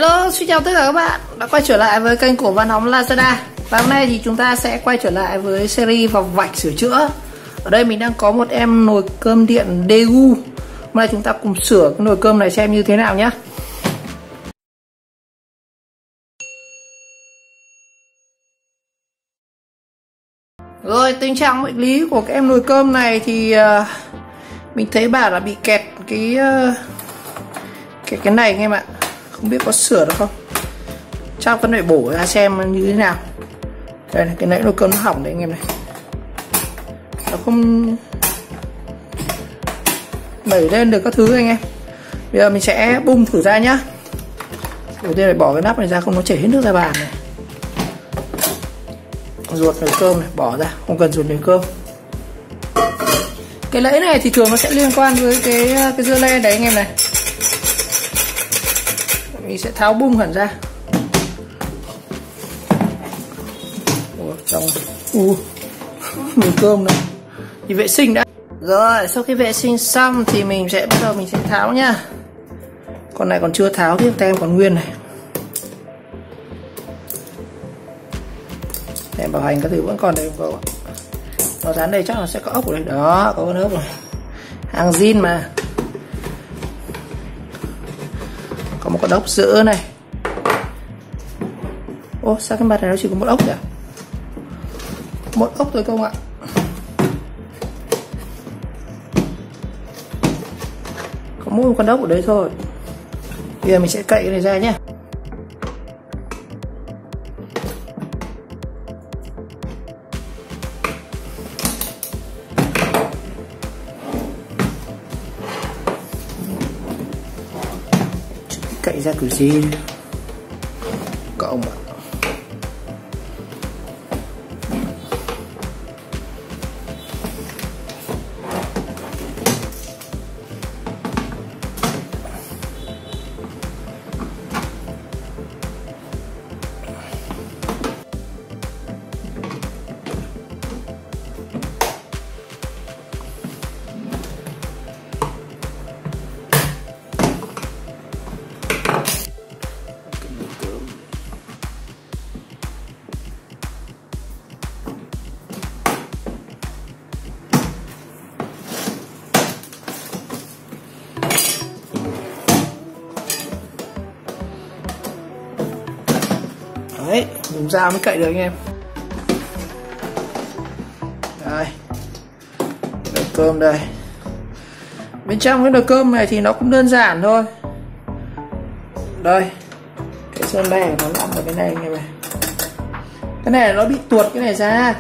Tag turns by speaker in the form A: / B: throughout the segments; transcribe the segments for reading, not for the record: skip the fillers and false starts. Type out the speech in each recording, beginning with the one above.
A: Hello, xin chào tất cả các bạn đã quay trở lại với kênh của Văn Hóng Lazada. Và hôm nay thì chúng ta sẽ quay trở lại với series vào vạch sửa chữa. Ở đây mình đang có một em nồi cơm điện Daewoo. Hôm nay chúng ta cùng sửa cái nồi cơm này xem như thế nào nhé. Rồi, tình trạng bệnh lý của cái em nồi cơm này thì mình thấy bảo là bị kẹt cái này anh em ạ. Không biết có sửa được không. Chắc vẫn phải bổ ra xem như thế nào. Đây này, cái nãy nồi cơm nó hỏng đấy anh em này. Nó không đẩy lên được các thứ anh em. Bây giờ mình sẽ bung thử ra nhá. Đầu tiên phải bỏ cái nắp này ra, không nó chảy hết nước ra bàn này. Ruột nồi cơm này, bỏ ra, không cần ruột nồi cơm. Cái lẫy này thì thường nó sẽ liên quan với cái dưa le đấy anh em này. Mình sẽ tháo bung hẳn ra. Trong nồi cơm này thì vệ sinh đã. Rồi, sau khi vệ sinh xong thì mình sẽ bắt đầu mình sẽ tháo nhá. Con này còn chưa tháo, tiếp tem còn nguyên này. Tem bảo hành các thứ vẫn còn đây không cậu ạ. Nó dán đây chắc là sẽ có ốc ở đây. Đó, có con ốc rồi. Hàng zin mà. Có một con ốc sữa này. Ô, sao cái mặt này nó chỉ có một ốc nhỉ? Một ốc thôi không ạ. Có mỗi một con ốc ở đấy thôi. Bây giờ mình sẽ cậy cái này ra nhé. Cậy ra kiểu gì cậu ông ạ. Đấy, dùng dao mới cậy được anh em. Đây, nồi cơm đây. Bên trong cái nồi cơm này thì nó cũng đơn giản thôi. Đây, cái sơn le nó nằm ở cái này anh em này. Cái này nó bị tuột cái này ra.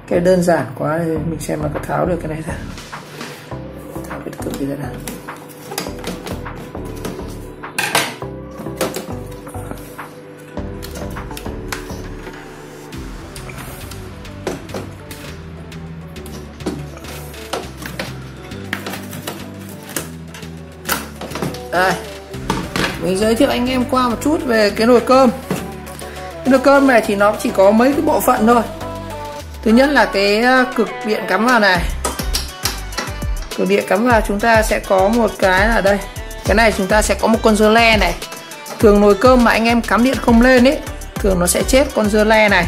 A: Cái đơn giản quá thì mình xem mà có tháo được cái này ra. Tháo cái cơm kia ra nào. Đây, mình giới thiệu anh em qua một chút về cái nồi cơm. Cái nồi cơm này thì nó chỉ có mấy cái bộ phận thôi. Thứ nhất là cái cực điện cắm vào này. Cực điện cắm vào chúng ta sẽ có một cái là đây. Cái này chúng ta sẽ có một con dưa le này. Thường nồi cơm mà anh em cắm điện không lên ấy, thường nó sẽ chết con dưa le này.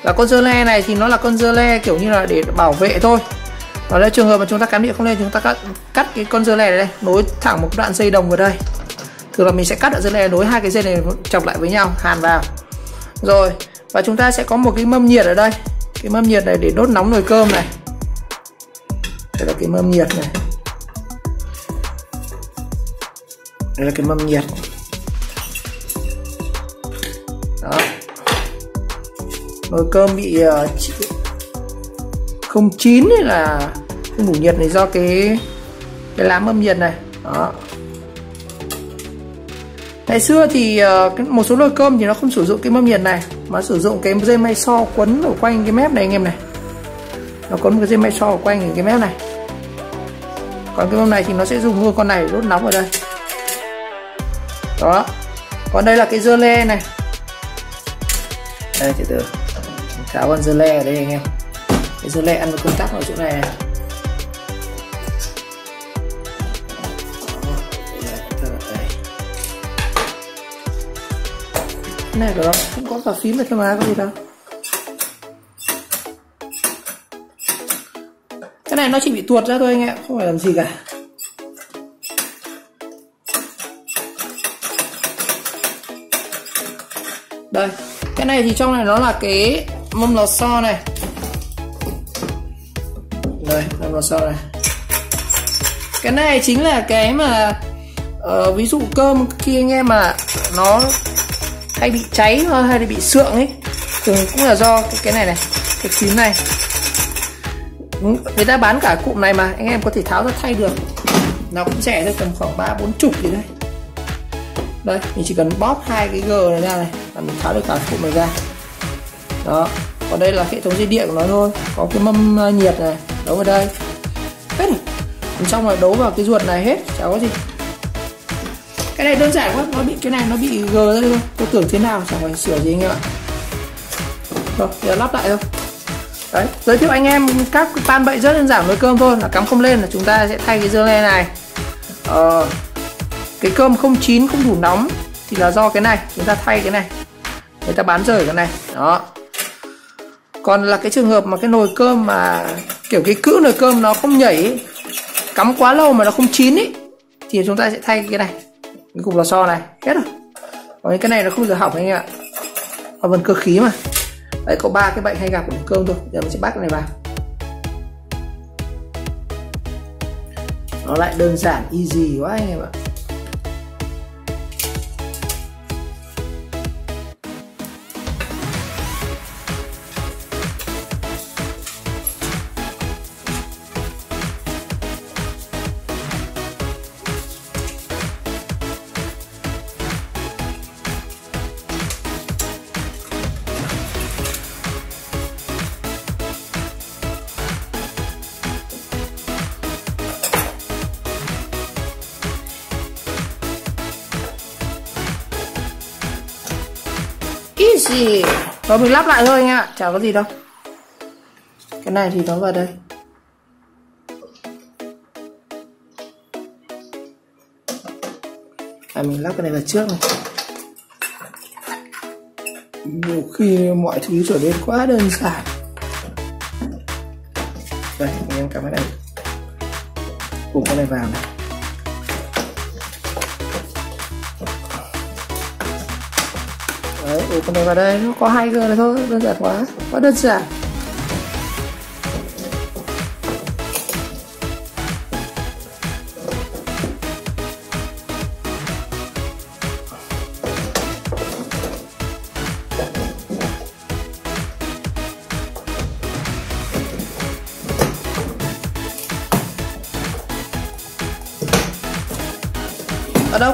A: Và con dưa le này thì nó là con dưa le kiểu như là để bảo vệ thôi. Và đây trường hợp mà chúng ta cắm điện không lên, chúng ta cắt cái con dưa le này đây, nối thẳng một đoạn dây đồng vào đây. Thường là mình sẽ cắt đoạn dưa le, nối hai cái dây này chọc lại với nhau, hàn vào. Rồi, và chúng ta sẽ có một cái mâm nhiệt ở đây. Cái mâm nhiệt này để đốt nóng nồi cơm này. Đây là cái mâm nhiệt này. Đây là cái mâm nhiệt. Đó. Nồi cơm bị không chín hay là không đủ nhiệt này do cái lá mâm nhiệt này. Đó. Ngày xưa thì một số nồi cơm thì nó không sử dụng cái mâm nhiệt này, mà sử dụng cái dây may so quấn ở quanh cái mép này anh em này. Nó có một cái dây may so ở quanh cái mép này. Còn cái mâm này thì nó sẽ dùng luôn con này để đốt nóng ở đây. Đó. Còn đây là cái dưa le này. Đây, từ từ tháo con dưa le ở đây anh em. Cái dưa le ăn với công tắc ở chỗ này này. Này của nó cũng có cả phím này thôi mà, có gì đâu. Cái này nó chỉ bị tuột ra thôi anh em, không phải làm gì cả. Đây, cái này thì trong này nó là cái mâm lò xo này. Đây, mâm lò xo này. Cái này chính là cái mà ví dụ cơm khi anh em mà nó hay bị cháy hay bị sượng ấy, thường cũng là do cái này này, cái phím này. Người ta bán cả cụm này mà, anh em có thể tháo ra thay được. Nó cũng rẻ thôi, tầm khoảng 30-40 gì đây. Đây, mình chỉ cần bóp hai cái G này ra này là mình tháo được cả cụm này ra. Đó, còn đây là hệ thống dây điện của nó thôi. Có cái mâm nhiệt này, đấu vào đây. Hết rồi. Còn trong là đấu vào cái ruột này hết, chả có gì. Cái này đơn giản quá, nó bị cái này nó bị G ra đây thôi. Tôi tưởng thế nào, chẳng phải sửa gì anh em ạ. Rồi, giờ lắp lại thôi. Đấy, giới thiệu anh em các pan bậy rất đơn giản nồi cơm thôi, là cắm không lên là chúng ta sẽ thay cái dơ le này. Cái cơm không chín không đủ nóng thì là do cái này, chúng ta thay cái này, người ta bán rời cái này. Đó. Còn là cái trường hợp mà cái nồi cơm mà kiểu cái cữ nồi cơm nó không nhảy ấy, cắm quá lâu mà nó không chín ấy, thì chúng ta sẽ thay cái này, cái cục lò xo này, hết rồi. Còn cái này nó không giờ hỏng anh em ạ, nó vẫn cơ khí mà. Đấy, có 3 cái bệnh hay gặp của cơm thôi. Giờ mình sẽ bắt cái này vào. Nó lại đơn giản easy quá anh em ạ. Easy. Rồi mình lắp lại thôi anh ạ, chả có gì đâu. Cái này thì nó vào đây. Mình lắp cái này vào trước này. Nhiều khi mọi thứ trở nên quá đơn giản. Đây, anh em cắm cái này, cùng cái này vào này. Đấy, con này vào đây, nó có 2 G này thôi, đơn giản quá, quá đơn giản. Ở đâu?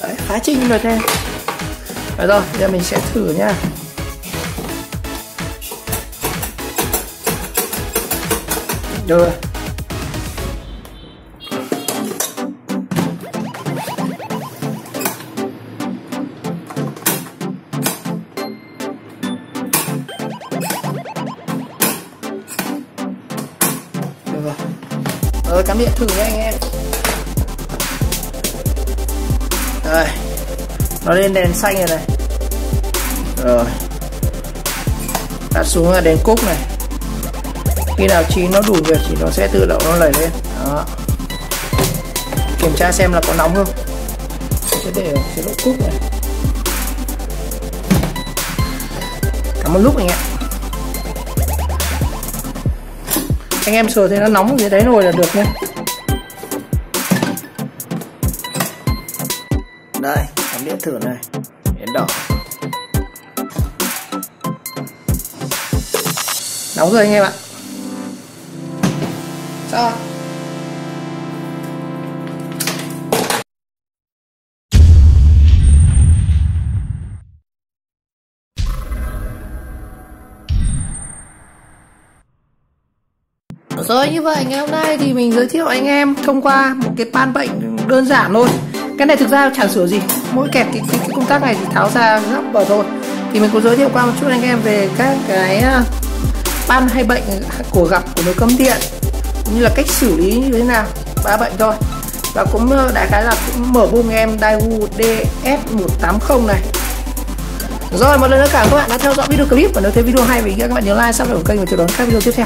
A: Đấy, phá trinh rồi thế. Đấy rồi, giờ mình sẽ thử nha. Được rồi. Rồi, cắm điện thử nha anh em. Đây, nó lên đèn xanh rồi này. Rồi, đặt xuống là đèn cúc này. Khi nào chín nó đủ việc thì nó sẽ tự động nó lẩy lên. Đó. Kiểm tra xem là có nóng không. Sẽ để ở chế độ cúc này. Cắm một lúc anh ạ. Anh em sờ thấy nó nóng ở dưới đáy nồi là được nhé. Đây, cắm điện thử này, đèn đỏ. Nóng rồi anh em ạ. Sao? Rồi, như vậy ngày hôm nay thì mình giới thiệu anh em thông qua một cái pan bệnh đơn giản thôi. Cái này thực ra chẳng sửa gì, mỗi kẹp cái công tắc này thì tháo ra lắp vào thôi. thì mình có giới thiệu qua một chút anh em về các cái ban hay bệnh của gặp của nồi cơm điện, cũng như là cách xử lý như thế nào, 3 bệnh thôi. Và cũng đại khái là cũng mở bung em Daewoo DS180 này. Rồi, một lần nữa cảm ơn các bạn đã theo dõi video clip, và nếu thấy video hay thì các bạn nhớ like, subscribe kênh và chờ đón các video tiếp theo.